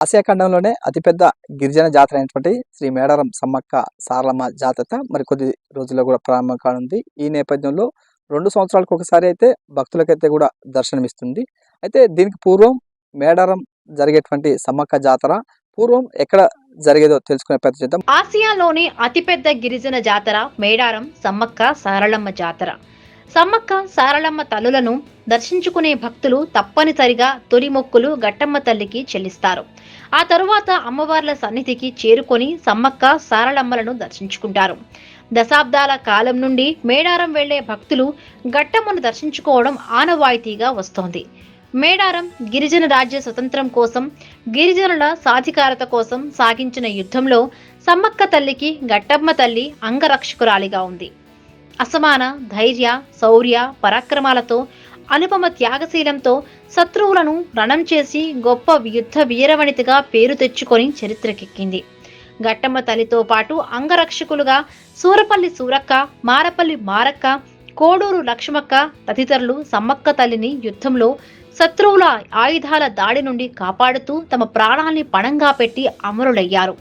Asia ఖండంలోనే అతిపెద్ద గిరిజన జాతర అయినటువంటి శ్రీ మేడారం సమ్మక్క సారలమ్మ జాతర మరి కొద్ది రోజుల్లో కూడా ప్రారంభం కానుంది. ఈ నేపథ్యంలో 2 సంవత్సరాలకు ఒకసారి అయితే భక్తులకైతే కూడా దర్శనమిస్తుంది. అయితే దీనికి పూర్వం మేడారం జరిగేటువంటి సమ్మక్క జాతర పూర్వం ఎక్కడ జరిగేదో తెలుసుకునే ప్రయత్నం చేద్దాం. ఆసియాలోని అతిపెద్ద గిరిజన జాతర మేడారం సమ్మక్క సారలమ్మ జాతర. సమ్మక్క సారలమ్మ తల్లులను దర్శించుకునే భక్తులు తప్పనిసరిగా తొలి మొక్కులు గట్టమ్మ తల్లికి చెల్లిస్తారు. ఆ తరువాత అమ్మవార్ల సన్నిధికి చేరుకొని సమ్మక్క సారలమ్మలను దర్శించుకుంటారు. దశాబ్దాల కాలం నుండి మేడారం వెళ్లే భక్తులు గట్టమ్మను దర్శించుకోవడం ఆనవాయితీగా వస్తోంది. మేడారం గిరిజన రాజ్య స్వతంత్రం కోసం, గిరిజనుల సాధికారత కోసం సాగించిన యుద్ధంలో సమ్మక్క తల్లికి గట్టమ్మ తల్లి అంగరక్షకురాలిగా ఉంది. అసమాన ధైర్య, శౌర్య, పరాక్రమాలతో, అనుపమ త్యాగశీలంతో శత్రువులను రణం చేసి గొప్ప యుద్ధ వీరవనితగా పేరు తెచ్చుకొని చరిత్రకెక్కింది. గట్టమ్మ తల్లితో పాటు అంగరక్షకులుగా సూరపల్లి సూరక్క, మారపల్లి మారక్క, కోడూరు లక్ష్మక్క తదితరులు సమ్మక్క తల్లిని యుద్ధంలో శత్రువుల ఆయుధాల దాడి నుండి కాపాడుతూ తమ ప్రాణాల్ని పణంగా పెట్టి అమరులయ్యారు.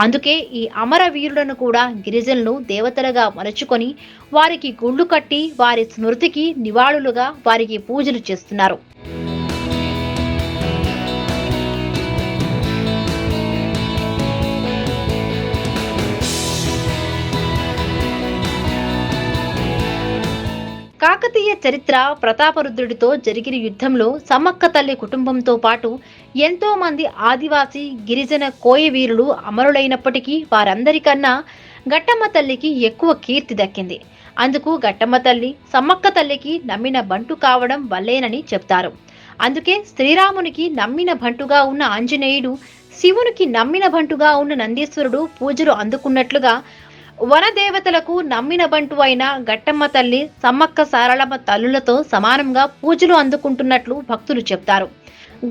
అందుకే ఈ అమర వీరులను కూడా గిరిజనులు దేవతలుగా మలుచుకొని వారికి గుళ్ళు కట్టి వారి స్మృతికి నివాళులుగా వారికి పూజలు చేస్తున్నారు. కాకతీయ చరిత్ర ప్రతాపరుద్రుడితో జరిగిన యుద్ధంలో సమ్మక్క తల్లి కుటుంబంతో పాటు ఎంతో మంది ఆదివాసీ గిరిజన కోయ వీరులు అమరులైనప్పటికీ వారందరికన్నా గట్టమ్మ తల్లికి ఎక్కువ కీర్తి దక్కింది. అందుకు గట్టమ్మ తల్లి సమ్మక్క తల్లికి నమ్మిన బంటు కావడం వల్లేనని చెప్తారు. అందుకే శ్రీరామునికి నమ్మిన బంటుగా ఉన్న ఆంజనేయుడు, శివునికి నమ్మిన బంటుగా ఉన్న నందీశ్వరుడు పూజలు అందుకున్నట్లుగా వనదేవతలకు నమ్మిన బంటు అయిన గట్టమ్మ తల్లి సమ్మక్క సారలమ్మ తల్లులతో సమానంగా పూజలు అందుకుంటున్నట్లు భక్తులు చెప్తారు.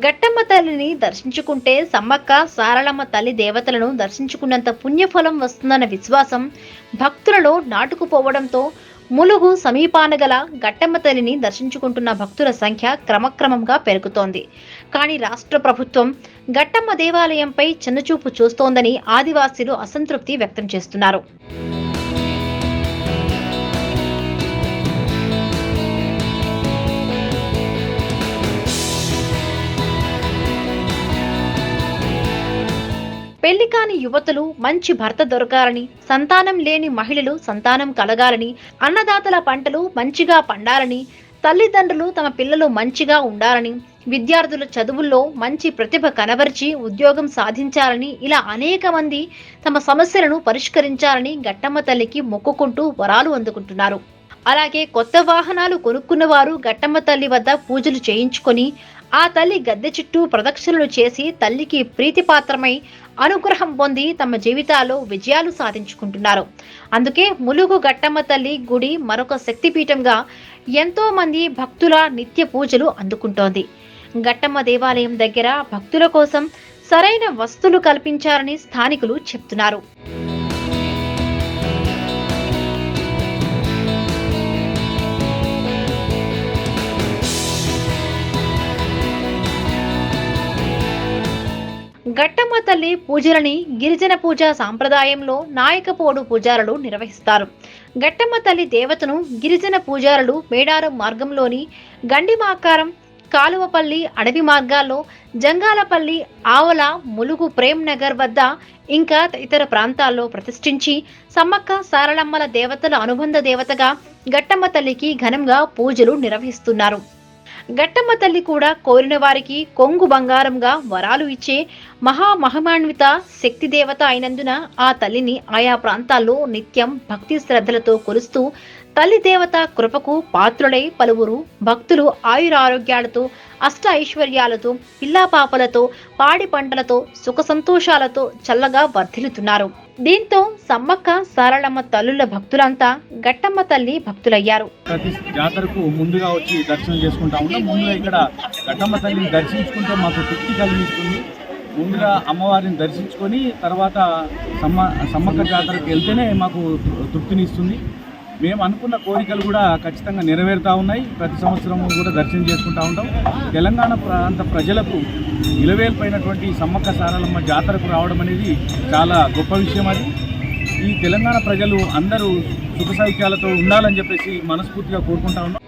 గట్టమ్మ తల్లిని దర్శించుకుంటే సమ్మక్క సారలమ్మ తల్లి దేవతలను దర్శించుకున్నంత పుణ్యఫలం వస్తుందన్న విశ్వాసం భక్తులలో నాటుకుపోవడంతో ములుగు సమీపాన గల గట్టమ్మ తల్లిని దర్శించుకుంటున్న భక్తుల సంఖ్య క్రమక్రమంగా పెరుగుతోంది. కానీ రాష్ట్ర ప్రభుత్వం గట్టమ్మ దేవాలయంపై చిన్నచూపు చూస్తోందని ఆదివాసీలు అసంతృప్తి వ్యక్తం చేస్తున్నారు. పెళ్లి కాని యువతులు మంచి భర్త దొరకాలని, సంతానం లేని మహిళలు సంతానం కలగాలని, అన్నదాతల పంటలు మంచిగా పండాలని, తల్లిదండ్రులు తమ పిల్లలు మంచిగా ఉండాలని, విద్యార్థుల చదువుల్లో మంచి ప్రతిభ కనబరిచి ఉద్యోగం సాధించాలని, ఇలా అనేక మంది తమ సమస్యలను పరిష్కరించాలని గట్టమ్మ తల్లికి మొక్కుకుంటూ వరాలు అందుకుంటున్నారు. అలాగే కొత్త వాహనాలు కొనుక్కున్న వారు గట్టమ్మ తల్లి వద్ద పూజలు చేయించుకొని ఆ తల్లి గద్దె చుట్టూ ప్రదక్షిణలు చేసి తల్లికి ప్రీతిపాత్రమై అనుగ్రహం పొంది తమ జీవితాల్లో విజయాలు సాధించుకుంటున్నారు. అందుకే ములుగు గట్టమ్మ తల్లి గుడి మరొక శక్తిపీఠంగా ఎంతో మంది భక్తుల నిత్య పూజలు అందుకుంటోంది. గట్టమ్మ దేవాలయం దగ్గర భక్తుల కోసం సరైన వసతులు కల్పించారని స్థానికులు చెప్తున్నారు. గట్టమ్మ తల్లి పూజలని గిరిజన పూజ సాంప్రదాయంలో నాయకపోడు పూజారులు నిర్వహిస్తారు. గట్టమ్మ తల్లి దేవతను గిరిజన పూజారులు మేడారం మార్గంలోని గండిమాకారం, కాలువపల్లి అడవి మార్గాల్లో జంగాలపల్లి, ఆవల, ములుగు ప్రేమ్ నగర్ వద్ద ఇంకా ఇతర ప్రాంతాల్లో ప్రతిష్ఠించి సమ్మక్క సారలమ్మల దేవతల అనుబంధ దేవతగా గట్టమ్మ తల్లికి ఘనంగా పూజలు నిర్వహిస్తున్నారు. గట్టమ్మ తల్లి కూడా కోరిన వారికి కొంగు బంగారంగా వరాలు ఇచ్చే మహామహిమాన్విత శక్తి దేవత అయినందున ఆ తల్లిని ఆయా ప్రాంతాల్లో నిత్యం భక్తి శ్రద్ధలతో కొలుస్తూ తల్లి దేవత కృపకు పాత్రులై పలువురు భక్తులు ఆయురారోగ్యాలతో, అష్ట ఐశ్వర్యాలతో, పిల్లాపాపలతో, పాడి పంటలతో, సుఖ సంతోషాలతో చల్లగా వర్ధిల్లుతున్నారు. దీంతో సమ్మక్క సారలమ్మ తల్లుల భక్తులంతా గట్టమ్మ తల్లి భక్తులయ్యారు. ప్రతి జాతరకు ముందుగా వచ్చి దర్శనం చేసుకుంటా ఉంటాం. ముందుగా ఇక్కడ గట్టమ్మ తల్లిని దర్శించుకుంటే మాకు తృప్తి కలిగిస్తుంది. ముందుగా అమ్మవారిని దర్శించుకొని తర్వాత సమ్మక్క జాతరకు వెళ్తేనే మాకు తృప్తినిస్తుంది. మేము అనుకున్న కోరికలు కూడా ఖచ్చితంగా నెరవేరుతూ ఉన్నాయి. ప్రతి సంవత్సరం కూడా దర్శనం చేసుకుంటూ ఉంటాం. తెలంగాణ ప్రాంత ప్రజలకు ఇలవేల్పైనటువంటి సమ్మక్క సారలమ్మ జాతరకు రావడం అనేది చాలా గొప్ప విషయం. అది ఈ తెలంగాణ ప్రజలు అందరూ సుఖ సౌఖ్యాలతో ఉండాలని చెప్పేసి మనస్ఫూర్తిగా కోరుకుంటా ఉన్నాం.